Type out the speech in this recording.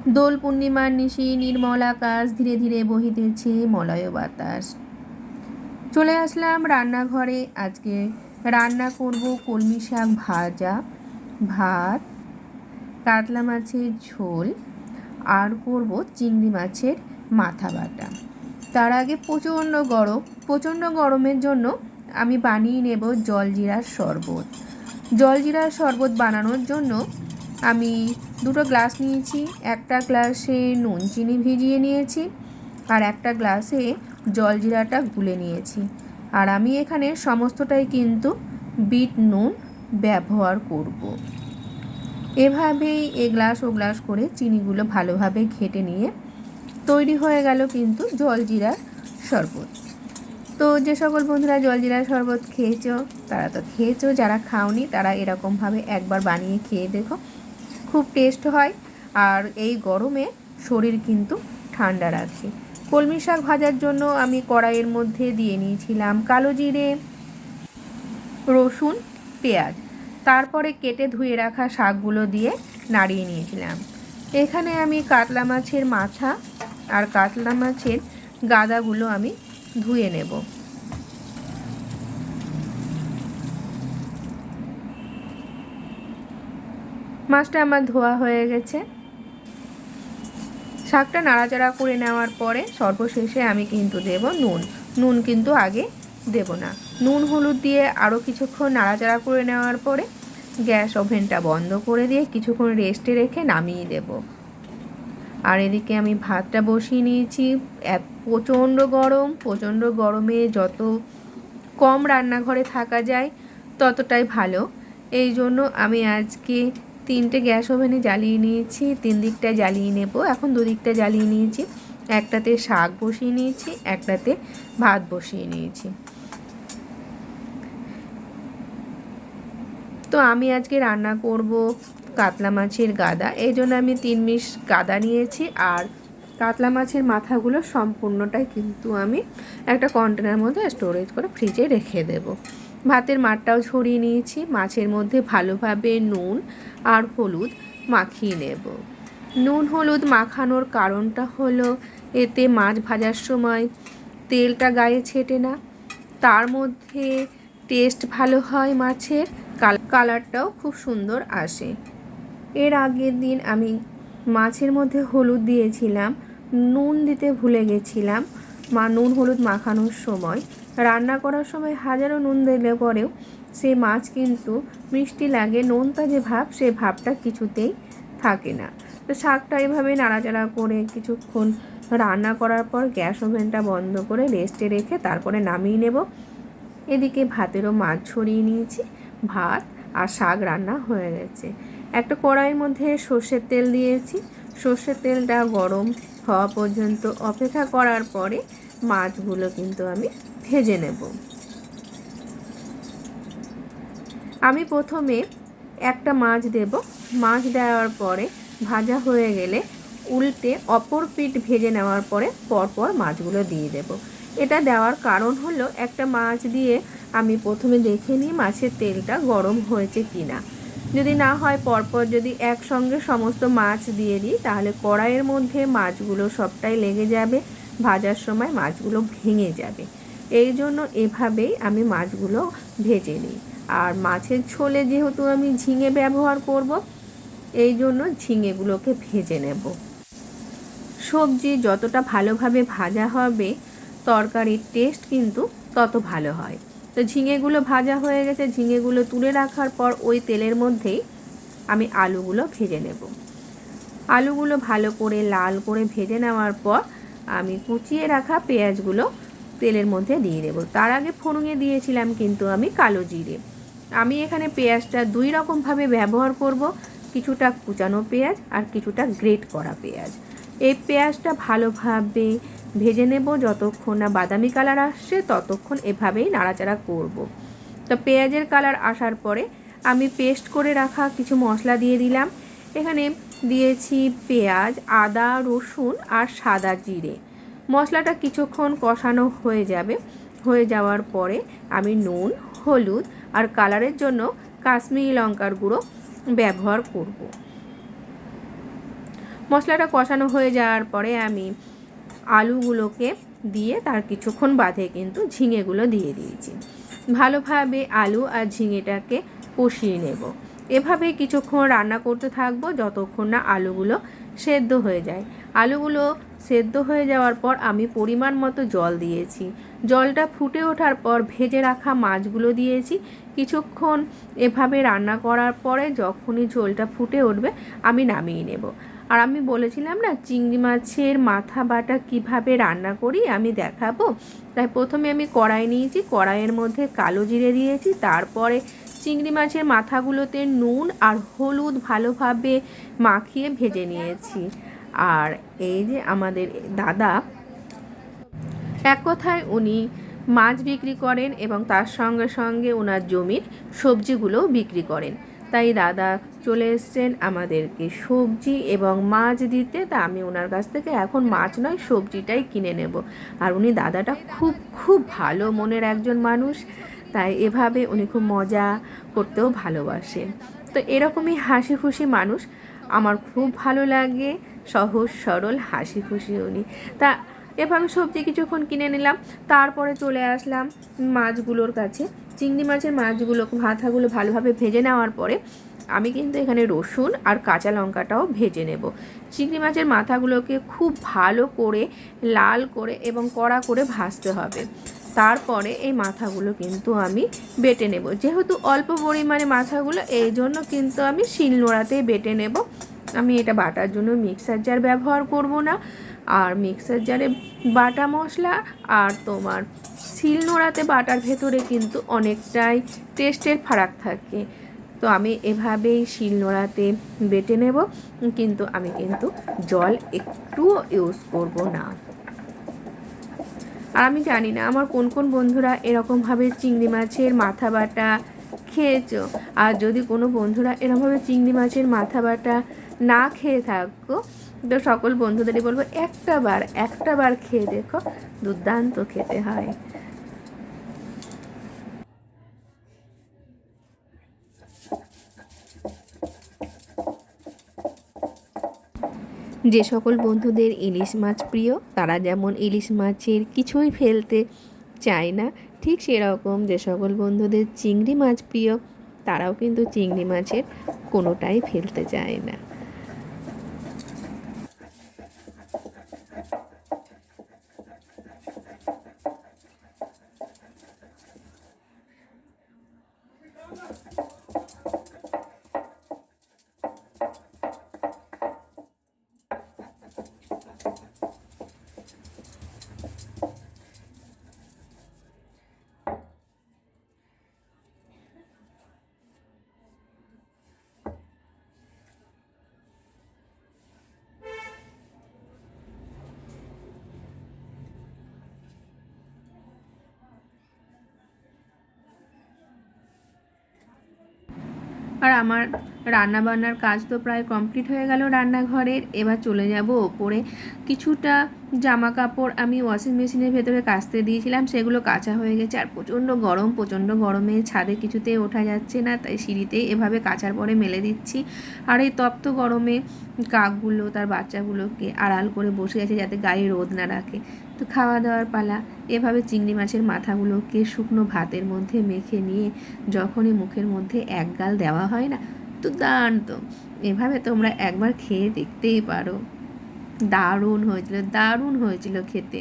দোল পূর্ণিমার নিশি নির্মল আকাশ, ধীরে ধীরে বহিতেছে মলয় বাতাস। চলে আসলাম রান্নাঘরে। আজকে রান্না করব কলমি শাক ভাজা, ভাত, কাতলা মাছের ঝোল আর করব চিংড়ি মাছের মাথা বাটা। তার আগে প্রচণ্ড গরমের জন্য আমি বানিয়ে নেব জলজিরার শরবত। জলজিরার শরবত বানানোর জন্য আমি 2টো গ্লাস নিয়েছি। একটা গ্লাসে নুন চিনি ভিজিয়ে নিয়েছি আর একটা গ্লাসে জলজিরাটা গুলে নিয়েছি। আর আমি এখানে সমস্তটাই কিন্তু বিট নুন ব্যবহার করব। এভাবেই এ গ্লাস ও গ্লাস করে চিনিগুলো ভালোভাবে ঘেটে নিয়ে তৈরি হয়ে গেল কিন্তু জলজিরার শরবত। তো যে সকল বন্ধুরা জলজিরার শরবত খেয়েছো তারা তো খেয়েছো, যারা খাওনি তারা এরকমভাবে একবার বানিয়ে খেয়ে দেখো, খুব টেস্ট হয় আর এই গরমে শরীর কিন্তু ঠান্ডা রাখে। কলমি শাক ভাজার জন্য আমি কড়াইয়ের মধ্যে দিয়ে নিয়েছিলাম কালো জিরে, রসুন, পেঁয়াজ, তারপরে কেটে ধুয়ে রাখা শাকগুলো দিয়ে নাড়িয়ে নিয়েছিলাম। এখানে আমি কাতলা মাছের মাথা আর কাতলা মাছের গাদাগুলো আমি ধুয়ে নেব। মাছটা আমার ধোয়া হয়ে গেছে। শাকটা নাড়াচাড়া করে নেওয়ার পরে সর্বশেষে আমি কিন্তু দেব নুন। নুন কিন্তু আগে দেব না। নুন হলুদ দিয়ে আরও কিছুক্ষণ নাড়াচাড়া করে নেওয়ার পরে গ্যাস ওভেনটা বন্ধ করে দিয়ে কিছুক্ষণ রেস্টে রেখে নামিয়ে দেব। আর এদিকে আমি ভাতটা বসিয়ে নিয়েছি। প্রচণ্ড গরমে যত কম রান্নাঘরে থাকা যায় ততটাই ভালো। এই জন্য আমি আজকে 3টে গ্যাস ওভেনে জ্বালিয়ে নিয়েছি, 3 দিকটা জ্বালিয়ে নেব। এখন 2 দিকটা জ্বালিয়ে নিয়েছি। একটাতে শাক বসিয়ে নিয়েছি, একটাতে ভাত বসিয়ে নিয়েছি। তো আমি আজকে রান্না করব কাতলা মাছের গাদা। এই জন্য আমি 3 পিস গাদা নিয়েছি আর কাতলা মাছের মাথাগুলো সম্পূর্ণটাই কিন্তু আমি একটা কন্টেনার মধ্যে স্টোরেজ করে ফ্রিজে রেখে দেব। ভাতের মাঠটাও ছড়িয়ে নিয়েছি। মাছের মধ্যে ভালোভাবে নুন আর হলুদ মাখিয়ে নেব। নুন হলুদ মাখানোর কারণটা হলো এতে মাছ ভাজার সময় তেলটা গায়ে ছেটে না, তার মধ্যে টেস্ট ভালো হয়, মাছের কালারটাও খুব সুন্দর আসে। এর আগের দিন আমি মাছের মধ্যে হলুদ দিয়েছিলাম, নুন দিতে ভুলে গেছিলাম। নুন হলুদ মাখানোর সময়, রান্না করার সময় হাজারো নুন দিলে পরেও সে মাছ কিন্তু মিষ্টি লাগে, নোনতা যে ভাব সে ভাবটা কিছুতেই থাকে না। তো শাকটা এভাবে নাড়াচাড়া করে কিছুক্ষণ রান্না করার পর গ্যাস ওভেনটা বন্ধ করে রেস্টে রেখে তারপরে নামিয়ে নেব। এদিকে ভাতেরও মাছ ছড়িয়ে নিয়েছি। ভাত আর শাক রান্না হয়ে গেছে। একটা কড়াইয়ের মধ্যে সর্ষের তেল দিয়েছি। সর্ষের তেলটা গরম হওয়া পর্যন্ত অপেক্ষা করার পরে মাছগুলো কিন্তু আমি ভেজে নেব। আমি প্রথমে একটা মাছ দেব। মাছ দেওয়ার পরে ভাজা হয়ে গেলে উল্টে অপর পিঠ ভেজে নেওয়ার পরে পরপর মাছগুলো দিয়ে দেব। এটা দেওয়ার কারণ হলো একটা মাছ দিয়ে আমি প্রথমে দেখে নিই মাছের তেলটা গরম হয়েছে কি না। যদি না হয় পরপর যদি একসঙ্গে সমস্ত মাছ দিয়ে দিই তাহলে কড়াইয়ের মধ্যে মাছগুলো সবটাই লেগে যাবে, ভাজার সময় মাছগুলো ভেঙে যাবে। এই জন্য এভাবেই আমি মাছগুলো ভেজে নিই। আর মাছের ঝোলে যেহেতু আমি ঝিঙে ব্যবহার করব, এই জন্য ঝিঙেগুলোকে ভেজে নেব। সবজি যতটা ভালোভাবে ভাজা হবে তরকারির টেস্ট কিন্তু তত ভালো হয়। তো ঝিঙেগুলো ভাজা হয়ে গেছে। ঝিঙেগুলো তুলে রাখার পর ওই তেলের মধ্যেই আমি আলুগুলো ভেজে নেব। আলুগুলো ভালো করে লাল করে ভেজে নেওয়ার পর আমি কুচিয়ে রাখা পেঁয়াজগুলো তেলের মধ্যে দিয়ে দেব। তার আগে ফোড়নে দিয়েছিলাম কিন্তু আমি কালো জিরে। আমি এখানে পেঁয়াজটা 2 রকমভাবে ব্যবহার করব, কিছুটা কুচানো পেঁয়াজ আর কিছুটা গ্রেট করা পেঁয়াজ। এই পেঁয়াজটা ভালোভাবে ভেজে নেব, যতক্ষণ না বাদামি কালার আসছে ততক্ষণ এভাবেই নাড়াচাড়া করব। তো পেঁয়াজের কালার আসার পরে আমি পেস্ট করে রাখা কিছু মশলা দিয়ে দিলাম। এখানে দিয়েছি পেঁয়াজ, আদা, রসুন আর সাদা জিরে। মশলাটা কিছুক্ষণ কষানো হয়ে যাওয়ার পরে আমি নুন, হলুদ আর কালারের জন্য কাশ্মীরি লঙ্কার গুঁড়ো ব্যবহার করব। মশলাটা কষানো হয়ে যাওয়ার পরে আমি আলুগুলোকে দিয়ে তার কিছুক্ষণ বাদে কিন্তু ঝিঙেগুলো দিয়ে দিয়েছি। ভালোভাবে আলু আর ঝিঙেটাকে কষিয়ে নেব। এভাবে কিছুক্ষণ রান্না করতে থাকবো যতক্ষণ না আলুগুলো সেদ্ধ হয়ে যায়। আলুগুলো সেদ্ধ হয়ে যাওয়ার পর আমি পরিমাণ মতো জল দিয়েছি। জলটা ফুটে ওঠার পর ভেজে রাখা মাছগুলো দিয়েছি। কিছুক্ষণ এভাবে রান্না করার পরে যখনই ঝোলটা ফুটে উঠবে আমি নামিয়ে নেব। আর আমি বলেছিলাম না চিংড়ি মাছের মাথা বাটা কিভাবে রান্না করি আমি দেখাবো। তাই প্রথমে আমি কড়াই নিয়েছি, কড়াইয়ের মধ্যে কালো জিরে দিয়েছি, তারপরে চিংড়ি মাছের মাথাগুলোতে নুন আর হলুদ ভালোভাবে মাখিয়ে ভেজে নিয়েছি। আর এই যে আমাদের দাদা, এক কথায় উনি মাছ বিক্রি করেন এবং তার সঙ্গে সঙ্গে ওনার জমির সবজিগুলোও বিক্রি করেন। তাই দাদা চলে এসছেন আমাদেরকে সবজি এবং মাছ দিতে। তা আমি ওনার কাছ থেকে এখন মাছ নয় সবজিটাই কিনে নেব। আর উনি দাদাটা খুব খুব ভালো মনের একজন মানুষ, তাই এভাবে উনি খুব মজা করতেও ভালোবাসেন। তো এরকমই হাসি খুশি মানুষ আমার খুব ভালো লাগে, সহজ সরল হাসি খুশি উনি। তা এভাবে সবজি কিছুক্ষণ কিনে নিলাম, তারপরে চলে আসলাম মাছগুলোর কাছে। চিংড়ি মাছের মাথাগুলো ভালোভাবে ভেজে নেওয়ার পরে আমি কিন্তু এখানে রসুন আর কাঁচা লঙ্কাটাও ভেজে নেব। চিংড়ি মাছের মাথাগুলোকে খুব ভালো করে লাল করে এবং কড়া করে ভাজতে হবে। তারপরে এই মাথাগুলো কিন্তু আমি বেটে নেব। যেহেতু অল্প পরিমাণে মাথাগুলো, এই জন্য কিন্তু আমি শিলনোড়াতেই বেটে নেব। আমি এটা বাটার জন্য মিক্সার জার ব্যবহার করব না। আর মিক্সার জারে বাটা মশলা আর তোমার শিলনোড়াতে বাটার ভেতরে কিন্তু অনেকটাই টেস্টের ফারাক থাকে। তো আমি এভাবেই শিলনোড়াতে বেটে নেব, কিন্তু আমি কিন্তু জল একটুও ইউজ করব না। আর আমি জানি না আমার কোন কোন বন্ধুরা এরকমভাবে চিংড়ি মাছের মাথা বাটা খেয়েছো। আর যদি কোনো বন্ধুরা এরকমভাবে চিংড়ি মাছের মাথা বাটা না খেয়ে থাকো, তো সকল বন্ধুদেরই বলবো একটা বার খেয়ে দেখো, দুর্দান্ত খেতে হয়। যে সকল বন্ধুদের ইলিশ মাছ প্রিয় তারা যেমন ইলিশ মাছের কিছুই ফেলতে চায় না, ঠিক সেরকম যে সকল বন্ধুদের চিংড়ি মাছ প্রিয় তারাও কিন্তু চিংড়ি মাছের কোনোটাই ফেলতে চায় না। আর আমার রান্নাবান্নার কাজ তো প্রায় কমপ্লিট হয়ে গেল রান্নাঘরের। এবার চলে যাব ওপরে। কিছুটা জামা কাপড় আমি ওয়াশিং মেশিনের ভেতরে কাচতে দিয়েছিলাম, সেগুলো কাচা হয়ে গেছে। আর প্রচণ্ড গরমে ছাদে কিছুতেই ওঠা যাচ্ছে না, তাই সিঁড়িতেই এভাবে কাচার পরে মেলে দিচ্ছি। আর এই তপ্ত গরমে কাকগুলো তার বাচ্চাগুলোকে আড়াল করে বসে আছে যাতে গায়ে রোদ না রাখে। তো খাওয়া দাওয়ার পালা। এভাবে চিংড়ি মাছের মাথাগুলোকে শুকনো ভাতের মধ্যে মেখে নিয়ে যখনই মুখের মধ্যে এক গাল দেওয়া হয় না, দুর্দান্ত। এভাবে তোমরা একবার খেয়ে দেখতেই পারো। দারুণ হয়েছিল খেতে।